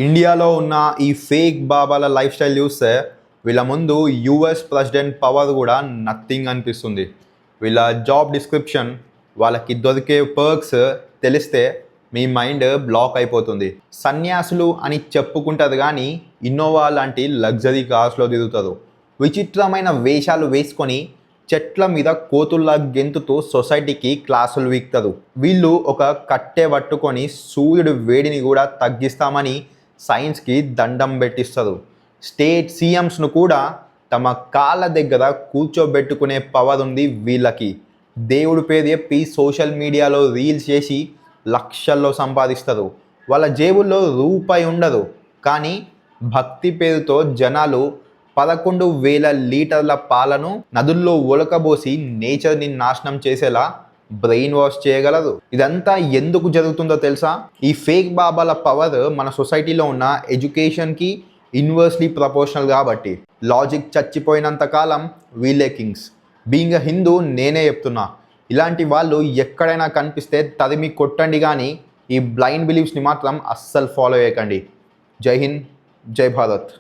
ఇండియాలో ఉన్న ఈ ఫేక్ బాబాల లైఫ్ స్టైల్ చూస్తే వీళ్ళ ముందు యుఎస్ ప్రెసిడెంట్ పవర్ కూడా నథింగ్ అనిపిస్తుంది. వీళ్ళ జాబ్ డిస్క్రిప్షన్, వాళ్ళకి దొరికే పర్క్స్ తెలిస్తే మీ మైండ్ బ్లాక్ అయిపోతుంది. సన్యాసులు అని చెప్పుకుంటారు కానీ ఇన్నోవా లాంటి లగ్జరీ కార్స్లో తిరుగుతారు. విచిత్రమైన వేషాలు వేసుకొని చెట్ల మీద కోతుల్లా గెంతుతూ సొసైటీకి క్లాసులు వీక్తారు. వీళ్ళు ఒక కట్టె పట్టుకొని సూర్యుడు వేడిని కూడా తగ్గిస్తామని సైన్స్కి దండం పెట్టిస్తారు. స్టేట్ సీఎంస్ను కూడా తమ కాళ్ళ దగ్గర కూర్చోబెట్టుకునే పవర్ ఉంది వీళ్ళకి. దేవుడి పేరు చెప్పి సోషల్ మీడియాలో రీల్స్ చేసి లక్షల్లో సంపాదిస్తారు. వాళ్ళ జేబుల్లో రూపాయి ఉండదు, కానీ భక్తి పేరుతో జనాలు 11,000 లీటర్ల పాలను నదుల్లో ఒలకబోసి నేచర్ని నాశనం చేసేలా బ్రెయిన్ వాష్ చేయగలరు. ఇదంతా ఎందుకు జరుగుతుందో తెలుసా? ఈ ఫేక్ బాబాల పవర్ మన సొసైటీలో ఉన్న ఎడ్యుకేషన్కి ఇన్వర్స్లీ ప్రపోర్షనల్ కాబట్టి. లాజిక్ చచ్చిపోయినంత కాలం వీళ్ళే కింగ్స్. బీయింగ్ అ హిందూ నేనే చెప్తున్నా, ఇలాంటి వాళ్ళు ఎక్కడైనా కనిపిస్తే తరిమి కొట్టండి, కానీ ఈ బ్లైండ్ బిలీఫ్స్ని మాత్రం అస్సలు ఫాలో చేయకండి. జై హింద్, జై భారత్.